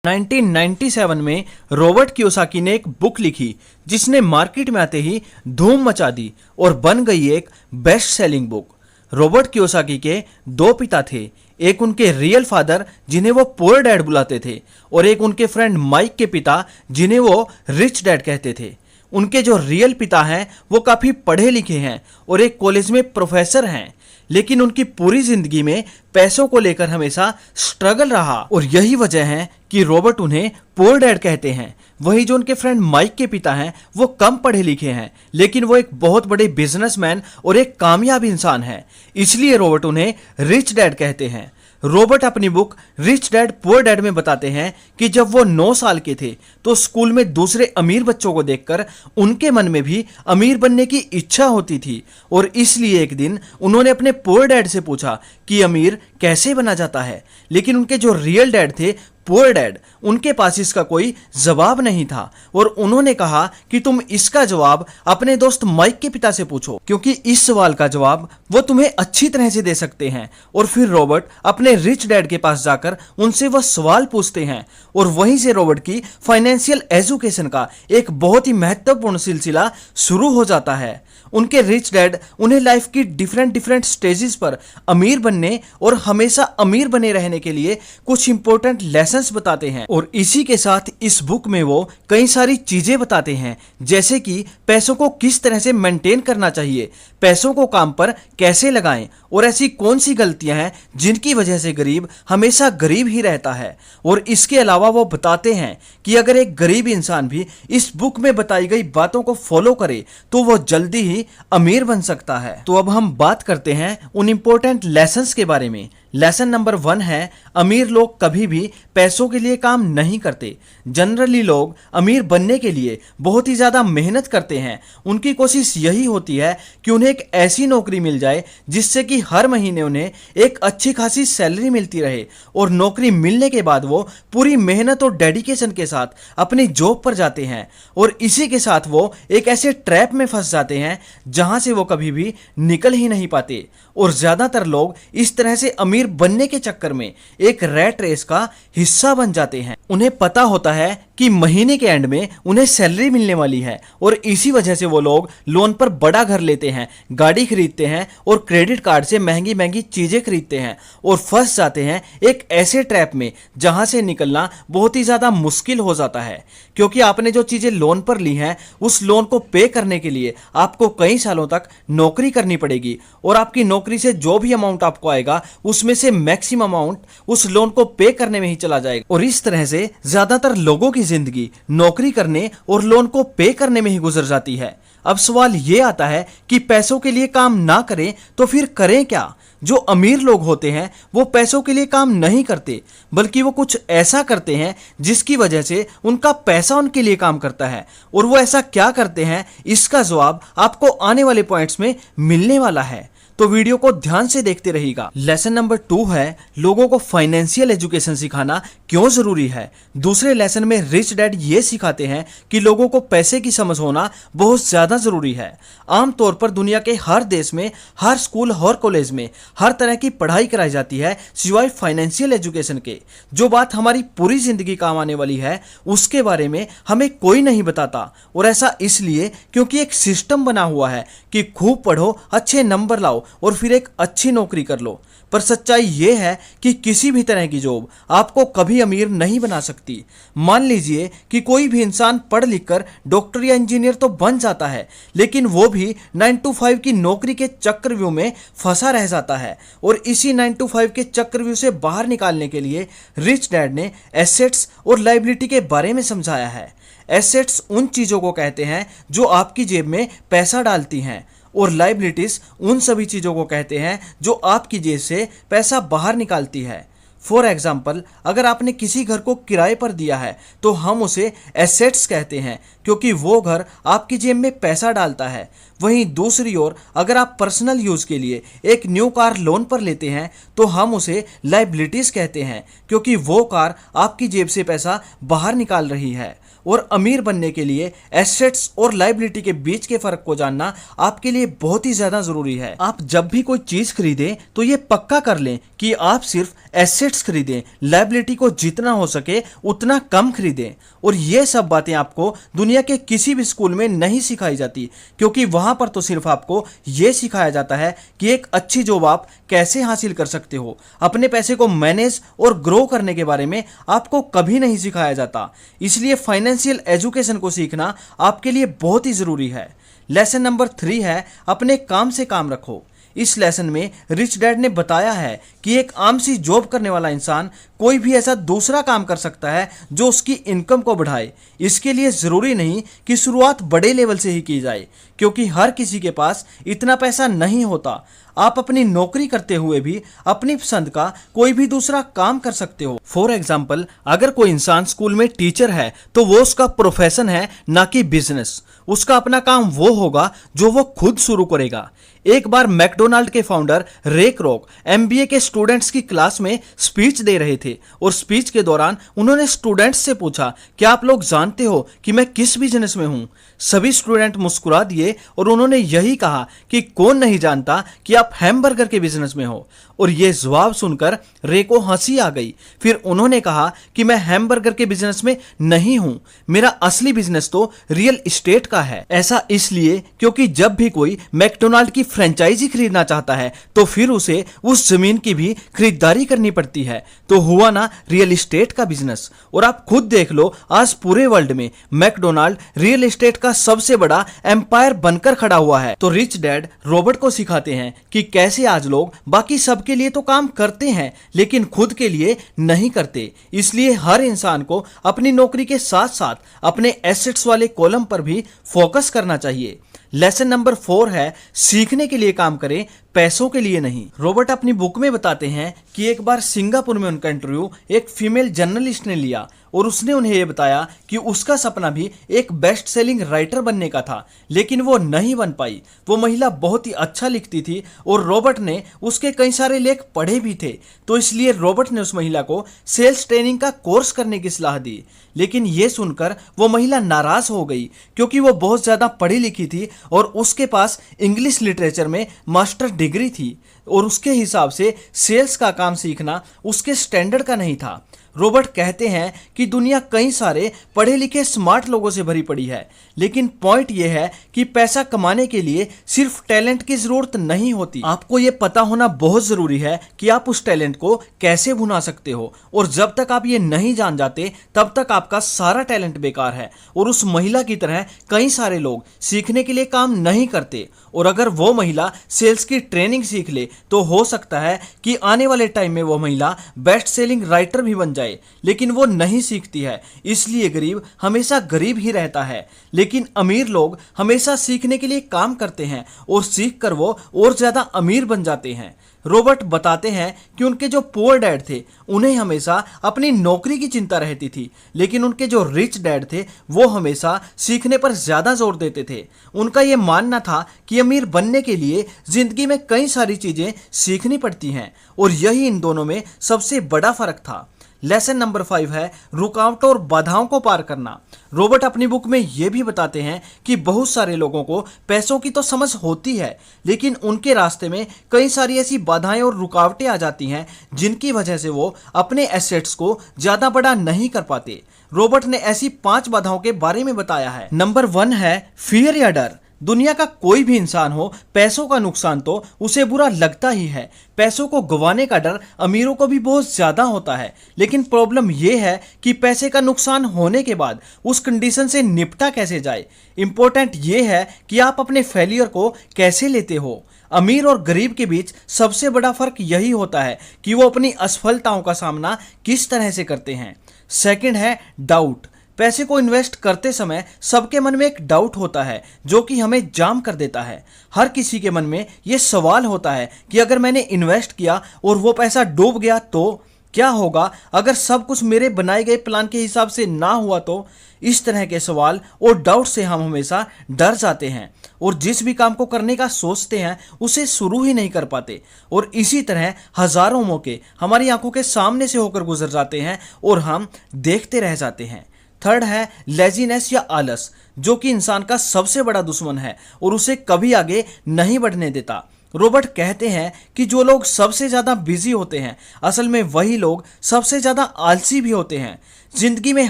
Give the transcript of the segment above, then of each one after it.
1997 में Robert Kiyosaki ने एक बुक लिखी जिसने मार्केट में आते ही धूम मचा दी और बन गई एक best selling book. Robert Kiyosaki के दो पिता थे, एक उनके रियल फादर जिन्हें वो पुअर डैड बुलाते थे और एक उनके फ्रेंड माइक के पिता जिन्हें वो रिच डैड कहते थे। उनके जो रियल पिता हैं वो काफ़ी पढ़े लिखे हैं और एक कॉलेज में प्रोफेसर हैं, लेकिन उनकी पूरी जिंदगी में पैसों को लेकर हमेशा स्ट्रगल रहा और यही वजह है कि रॉबर्ट उन्हें पुअर डैड कहते हैं। वही जो उनके फ्रेंड माइक के पिता हैं वो कम पढ़े लिखे हैं, लेकिन वो एक बहुत बड़े बिजनेसमैन और एक कामयाब इंसान है, इसलिए रॉबर्ट उन्हें रिच डैड कहते हैं। रॉबर्ट अपनी book rich dad poor dad में बताते हैं कि जब वो 9 साल के थे तो स्कूल में दूसरे अमीर बच्चों को देखकर उनके मन में भी अमीर बनने की इच्छा होती थी और इसलिए एक दिन उन्होंने अपने पुअर डैड से पूछा कि अमीर कैसे बना जाता है, लेकिन उनके जो रियल डैड थे पुअर डैड, उनके पास इसका कोई जवाब नहीं था और उन्होंने कहा कि तुम इसका जवाब अपने दोस्त माइक के पिता से पूछो, क्योंकि इस सवाल का जवाब वो तुम्हें अच्छी तरह से दे सकते हैं। और फिर रॉबर्ट अपने रिच डैड के पास जाकर उनसे वह सवाल पूछते हैं और वहीं से रॉबर्ट की फाइनेंशियल एजुकेशन का एक बहुत ही महत्वपूर्ण सिलसिला शुरू हो जाता है। उनके रिच डैड उन्हें लाइफ की डिफरेंट स्टेजेस पर अमीर बनने और हमेशा अमीर बने रहने के लिए कुछ इंपॉर्टेंट लेसन्स बताते हैं और इसी के साथ इस बुक में वो कई सारी चीजें बताते हैं, जैसे कि पैसों को किस तरह से मेंटेन करना चाहिए, पैसों को काम पर कैसे लगाएं और ऐसी कौन सी गलतियां हैं जिनकी वजह से गरीब हमेशा गरीब ही रहता है। और इसके अलावा वो बताते हैं कि अगर एक गरीब इंसान भी इस बुक में बताई गई बातों को फॉलो करे तो वो जल्दी ही अमीर बन सकता है। तो अब हम बात करते हैं उन इंपॉर्टेंट लेसन्स के बारे में। लेसन नंबर 1 है, अमीर लोग कभी भी पैसों के लिए काम नहीं करते। जनरली लोग अमीर बनने के लिए बहुत ही ज़्यादा मेहनत करते हैं। उनकी कोशिश यही होती है कि उन्हें एक ऐसी नौकरी मिल जाए जिससे कि हर महीने उन्हें एक अच्छी खासी सैलरी मिलती रहे और नौकरी मिलने के बाद वो पूरी मेहनत और डेडिकेशन के साथ अपनी जॉब पर जाते हैं और इसी के साथ वो एक ऐसे ट्रैप में फंस जाते हैं जहां से वो कभी भी निकल ही नहीं पाते। और ज़्यादातर लोग इस तरह से अमीर बनने के चक्कर में एक रैट रेस का हिस्सा बन जाते हैं। उन्हें पता होता है कि महीने के एंड में उन्हें सैलरी मिलने वाली है और इसी वजह से वो लोग लोन पर बड़ा घर लेते हैं, गाड़ी खरीदते हैं और क्रेडिट कार्ड से महंगी महंगी चीजें खरीदते हैं और फंस जाते हैं एक ऐसे ट्रैप में जहां से निकलना बहुत ही ज्यादा मुश्किल हो जाता है, क्योंकि आपने जो चीजें लोन पर ली हैं उस लोन को पे करने के लिए आपको कई सालों तक नौकरी करनी पड़ेगी और आपकी नौकरी से जो भी अमाउंट आपको आएगा उसमें से मैक्सिमम अमाउंट उस लोन को पे करने में ही चला जाएगा और इस तरह से ज्यादातर लोगों की जिंदगी नौकरी करने और लोन को पे करने में ही गुजर जाती है। अब सवाल ये आता है कि पैसों के लिए काम ना करें तो फिर करें क्या? जो अमीर लोग होते हैं वो पैसों के लिए काम नहीं करते, बल्कि वो कुछ ऐसा करते हैं जिसकी वजह से उनका पैसा उनके लिए काम करता है। और वो ऐसा क्या करते हैं, इसका जवाब आपको आने वाले पॉइंट्स में मिलने वाला है, तो वीडियो को ध्यान से देखते रहिएगा। लेसन नंबर 2 है, लोगों को फाइनेंशियल एजुकेशन सिखाना क्यों जरूरी है। दूसरे लेसन में रिच डैड ये सिखाते हैं कि लोगों को पैसे की समझ होना बहुत ज्यादा जरूरी है। आमतौर पर दुनिया के हर देश में, हर स्कूल, हर कॉलेज में हर तरह की पढ़ाई कराई जाती है सिवाय फाइनेंशियल एजुकेशन के। जो बात हमारी पूरी जिंदगी काम आने वाली है उसके बारे में हमें कोई नहीं बताता, और ऐसा इसलिए क्योंकि एक सिस्टम बना हुआ है कि खूब पढ़ो, अच्छे नंबर लाओ और फिर एक अच्छी नौकरी कर लो। पर सच्चाई यह है कि किसी भी तरह की जॉब आपको कभी अमीर नहीं बना सकती। मान लीजिए कि कोई भी इंसान पढ़ लिख कर डॉक्टर या इंजीनियर तो बन जाता है, लेकिन वो भी 9 to 5 की नौकरी के चक्रव्यूह में फंसा रह जाता है। और इसी 9 to 5 के चक्रव्यूह से बाहर निकालने के लिए रिच डैड ने एसेट्स और लायबिलिटी के बारे में समझाया है। एसेट्स उन चीज़ों को कहते हैं जो आपकी जेब में पैसा डालती हैं और लायबिलिटीज उन सभी चीज़ों को कहते हैं जो आपकी जेब से पैसा बाहर निकालती है। फॉर एग्जाम्पल, अगर आपने किसी घर को किराए पर दिया है तो हम उसे एसेट्स कहते हैं, क्योंकि वो घर आपकी जेब में पैसा डालता है। वहीं दूसरी ओर अगर आप पर्सनल यूज़ के लिए एक न्यू कार लोन पर लेते हैं तो हम उसे लायबिलिटीज़ कहते हैं, क्योंकि वो कार आपकी जेब से पैसा बाहर निकाल रही है। और अमीर बनने के लिए एसेट्स और लायबिलिटी के बीच के फर्क को जानना आपके लिए बहुत ही ज्यादा जरूरी है। आप जब भी कोई चीज खरीदें तो ये पक्का कर लें कि आप सिर्फ एसेट्स खरीदें, लायबिलिटी को जितना हो सके उतना कम खरीदें। और ये सब बातें आपको दुनिया के किसी भी स्कूल में नहीं सिखाई जाती, क्योंकि वहां पर तो सिर्फ आपको ये सिखाया जाता है कि एक अच्छी जॉब आप कैसे हासिल कर सकते हो। अपने पैसे को मैनेज और ग्रो करने के बारे में आपको कभी नहीं सिखाया जाता। इसलिए फाइनेंशियल एजुकेशन को सीखना आपके लिए बहुत ही जरूरी है। लेसन नंबर 3 है अपने काम से काम रखो। इस लेसन में रिच डैड ने बताया है कि एक आम सी जॉब करने वाला इंसान कोई भी ऐसा दूसरा काम कर सकता है जो उसकी इनकम को बढ़ाए। इसके लिए ज़रूरी नहीं कि शुरुआत बड़े लेवल से ही की जाए, क्योंकि हर किसी के पास इतना पैसा नहीं होता। आप अपनी नौकरी करते हुए भी अपनी पसंद का कोई भी दूसरा काम कर सकते हो। फॉर एग्जाम्पल, अगर कोई इंसान स्कूल में टीचर है तो वो उसका प्रोफेशन है, ना कि बिजनेस। उसका अपना काम वो होगा जो वो खुद शुरू करेगा। एक बार मैकडोनाल्ड के फाउंडर रे क्रॉक एमबीए के स्टूडेंट्स की क्लास में स्पीच दे रहे थे और स्पीच के दौरान उन्होंने स्टूडेंट्स से पूछा, क्या आप लोग जानते हो कि मैं किस बिजनेस में हूं? सभी स्टूडेंट मुस्कुरा दिए और उन्होंने यही कहा कि कौन नहीं जानता कि आप हैमबर्गर के बिजनेस में हो। और यह जवाब सुनकर रे को हंसी आ गई। फिर उन्होंने कहा कि मैं हैमबर्गर के बिजनेस में नहीं हूं, मेरा असली बिजनेस तो रियल एस्टेट का है। ऐसा इसलिए क्योंकि जब भी कोई मैकडोनाल्ड की फ्रेंचाइजी खरीदना चाहता है तो फिर उसे उस जमीन की भी खरीदारी करनी पड़ती है। तो हुआ ना रियल एस्टेट का बिजनेस। और आप खुद देख लो, आज पूरे वर्ल्ड में मैकडोनाल्ड रियल एस्टेट का सबसे बड़ा एम्पायर बनकर खड़ा हुआ है। तो रिच डैड रॉबर्ट को सिखाते हैं कि कैसे आज लोग बाकी सबके लिए तो काम करते हैं लेकिन खुद के लिए नहीं करते। इसलिए हर इंसान को अपनी नौकरी के साथ साथ अपने एसेट्स वाले कॉलम पर भी फोकस करना चाहिए। लेसन नंबर 4 है सीखने के लिए काम करें, पैसों के लिए नहीं। रॉबर्ट अपनी बुक में बताते हैं कि एक बार सिंगापुर में उनका इंटरव्यू एक फीमेल जर्नलिस्ट ने लिया और उसने उन्हें यह बताया कि उसका सपना भी एक बेस्ट सेलिंग राइटर बनने का था, लेकिन वो नहीं बन पाई। वो महिला बहुत ही अच्छा लिखती थी और रॉबर्ट ने उसके कई सारे लेख पढ़े भी थे, तो इसलिए रॉबर्ट ने उस महिला को सेल्स ट्रेनिंग का कोर्स करने की सलाह दी। लेकिन ये सुनकर वो महिला नाराज हो गई, क्योंकि वो बहुत ज्यादा पढ़ी लिखी थी और उसके पास इंग्लिश लिटरेचर में मास्टर डिग्री थी और उसके हिसाब से सेल्स का काम सीखना उसके स्टैंडर्ड का नहीं था। रॉबर्ट कहते हैं कि दुनिया कई सारे पढ़े लिखे स्मार्ट लोगों से भरी पड़ी है, लेकिन पॉइंट यह है कि पैसा कमाने के लिए सिर्फ टैलेंट की जरूरत नहीं होती। आपको यह पता होना बहुत जरूरी है कि आप उस टैलेंट को कैसे भुना सकते हो, और जब तक आप ये नहीं जान जाते तब तक आपका सारा टैलेंट बेकार है। और उस महिला की तरह कई सारे लोग सीखने के लिए काम नहीं करते, और अगर वो महिला सेल्स की ट्रेनिंग सीख ले तो हो सकता है कि आने वाले टाइम में वो महिला बेस्ट सेलिंग राइटर भी बन जाए, लेकिन वो नहीं सीखती है। इसलिए गरीब हमेशा गरीब ही रहता है, लेकिन अमीर लोग हमेशा सीखने के लिए काम करते हैं और सीख कर वो और ज्यादा अमीर बन जाते हैं। रॉबर्ट बताते हैं कि उनके जो पुअर डैड थे उन्हें हमेशा अपनी नौकरी की चिंता रहती थी, लेकिन उनके जो रिच डैड थे वो हमेशा सीखने पर ज्यादा जोर देते थे। उनका यह मानना था कि अमीर बनने के लिए जिंदगी में कई सारी चीजें सीखनी पड़ती हैं, और यही इन दोनों में सबसे बड़ा फर्क था। लेसन नंबर 5 है रुकावटों और बाधाओं को पार करना। रॉबर्ट अपनी बुक में यह भी बताते हैं कि बहुत सारे लोगों को पैसों की तो समझ होती है, लेकिन उनके रास्ते में कई सारी ऐसी बाधाएं और रुकावटें आ जाती हैं जिनकी वजह से वो अपने एसेट्स को ज्यादा बड़ा नहीं कर पाते। रॉबर्ट ने ऐसी 5 बाधाओं के बारे में बताया है। नंबर 1 है फियर या डर। दुनिया का कोई भी इंसान हो, पैसों का नुकसान तो उसे बुरा लगता ही है। पैसों को गंवाने का डर अमीरों को भी बहुत ज्यादा होता है, लेकिन प्रॉब्लम यह है कि पैसे का नुकसान होने के बाद उस कंडीशन से निपटा कैसे जाए। इंपॉर्टेंट यह है कि आप अपने फेलियर को कैसे लेते हो। अमीर और गरीब के बीच सबसे बड़ा फर्क यही होता है कि वो अपनी असफलताओं का सामना किस तरह से करते हैं। सेकंड है डाउट। पैसे को इन्वेस्ट करते समय सबके मन में एक डाउट होता है जो कि हमें जाम कर देता है। हर किसी के मन में यह सवाल होता है कि अगर मैंने इन्वेस्ट किया और वो पैसा डूब गया तो क्या होगा, अगर सब कुछ मेरे बनाए गए प्लान के हिसाब से ना हुआ तो। इस तरह के सवाल और डाउट से हम हमेशा डर जाते हैं और जिस भी काम को करने का सोचते हैं उसे शुरू ही नहीं कर पाते, और इसी तरह हजारों मौके हमारी आंखों के सामने से होकर गुजर जाते हैं और हम देखते रह जाते हैं। थर्ड है लेजीनेस या आलस, जो कि इंसान का सबसे बड़ा दुश्मन है और उसे कभी आगे नहीं बढ़ने देता। रॉबर्ट कहते हैं कि जो लोग सबसे ज़्यादा बिजी होते हैं असल में वही लोग सबसे ज़्यादा आलसी भी होते हैं। जिंदगी में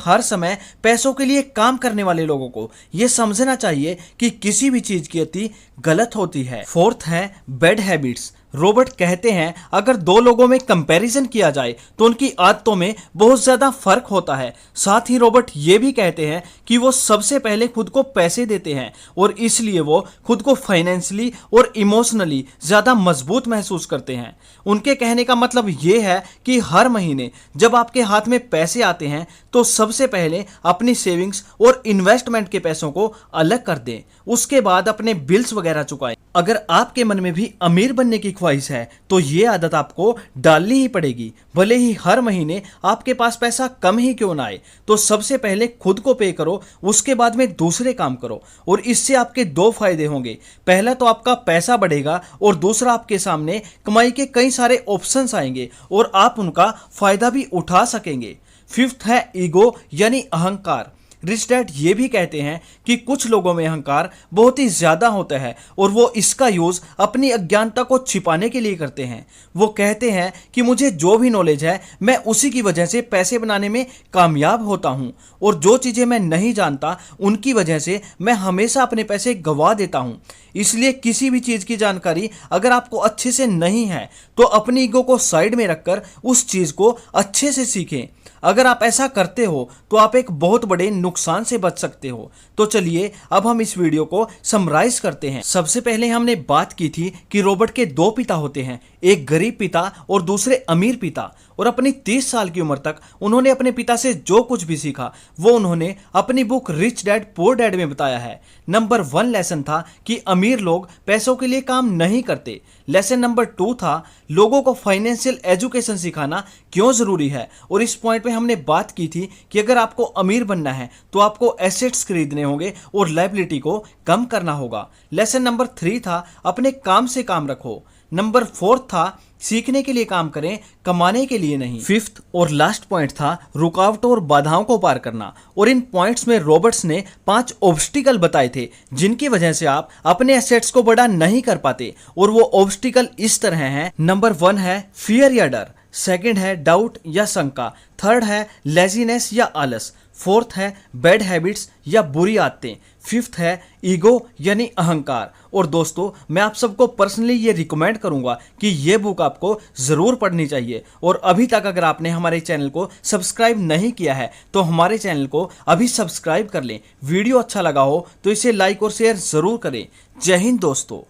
हर समय पैसों के लिए काम करने वाले लोगों को यह समझना चाहिए कि किसी भी चीज़ की अति गलत होती है। फोर्थ है बैड हैबिट्स। रॉबर्ट कहते हैं अगर दो लोगों में कंपैरिजन किया जाए तो उनकी आदतों में बहुत ज़्यादा फर्क होता है। साथ ही रॉबर्ट ये भी कहते हैं कि वो सबसे पहले खुद को पैसे देते हैं और इसलिए वो खुद को फाइनेंशियली और इमोशनली ज़्यादा मजबूत महसूस करते हैं। उनके कहने का मतलब ये है कि हर महीने जब आपके हाथ में पैसे आते हैं तो सबसे पहले अपनी सेविंग्स और इन्वेस्टमेंट के पैसों को अलग कर दें, उसके बाद अपने बिल्स वगैरह चुकाएं। अगर आपके मन में भी अमीर बनने की ख्वाहिश है तो ये आदत आपको डालनी ही पड़ेगी, भले ही हर महीने आपके पास पैसा कम ही क्यों ना आए। तो सबसे पहले खुद को पे करो, उसके बाद में दूसरे काम करो और इससे आपके दो फायदे होंगे। पहला तो आपका पैसा बढ़ेगा और दूसरा आपके सामने कमाई के कई सारे ऑप्शंस आएंगे और आप उनका फायदा भी उठा सकेंगे। फिफ्थ है ईगो यानी अहंकार। रिच डैड ये भी कहते हैं कि कुछ लोगों में अहंकार बहुत ही ज़्यादा होता है और वो इसका यूज़ अपनी अज्ञानता को छिपाने के लिए करते हैं। वो कहते हैं कि मुझे जो भी नॉलेज है मैं उसी की वजह से पैसे बनाने में कामयाब होता हूँ और जो चीज़ें मैं नहीं जानता उनकी वजह से मैं हमेशा अपने पैसे गंवा देता हूँ। इसलिए किसी भी चीज़ की जानकारी अगर आपको अच्छे से नहीं है तो अपनी ईगो को साइड में रखकर उस चीज़ को अच्छे से सीखें। अगर आप ऐसा करते हो तो आप एक बहुत बड़े नुकसान से बच सकते हो। तो चलिए अब हम इस वीडियो को समराइज करते हैं। सबसे पहले हमने बात की थी कि रॉबर्ट के दो पिता होते हैं, एक गरीब पिता और दूसरे अमीर पिता, और अपनी 30 साल की उम्र तक उन्होंने अपने पिता से जो कुछ भी सीखा वो उन्होंने अपनी book rich dad poor dad में बताया है। नंबर 1 लेसन था कि अमीर लोग पैसों के लिए काम नहीं करते। लेसन नंबर 2 था लोगों को फाइनेंशियल एजुकेशन सिखाना क्यों जरूरी है, और इस पॉइंट पे हमने बात की थी कि अगर आपको अमीर बनना है तो आपको एसेट्स खरीदने होंगे और लायबिलिटी को कम करना होगा। लेसन नंबर 3 था अपने काम से काम रखो। नंबर 4 था सीखने के लिए काम करें, कमाने के लिए नहीं। फिफ्थ और लास्ट पॉइंट था रुकावटों और बाधाओं को पार करना। और इन पॉइंट्स में रॉबर्ट्स ने 5 ऑब्स्टिकल बताए थे जिनकी वजह से आप अपने एसेट्स को बड़ा नहीं कर पाते, और वो ऑब्स्टिकल इस तरह हैं। नंबर 1 है फियर या डर, सेकंड है डाउट या शंका, थर्ड है लेजीनेस या आलस, फोर्थ है बैड हैबिट्स या बुरी आदतें, फिफ्थ है ईगो यानी अहंकार। और दोस्तों मैं आप सबको पर्सनली ये रिकमेंड करूंगा कि ये बुक आपको ज़रूर पढ़नी चाहिए। और अभी तक अगर आपने हमारे चैनल को सब्सक्राइब नहीं किया है तो हमारे चैनल को अभी सब्सक्राइब कर लें। वीडियो अच्छा लगा हो तो इसे लाइक और शेयर ज़रूर करें। जय हिंद दोस्तों।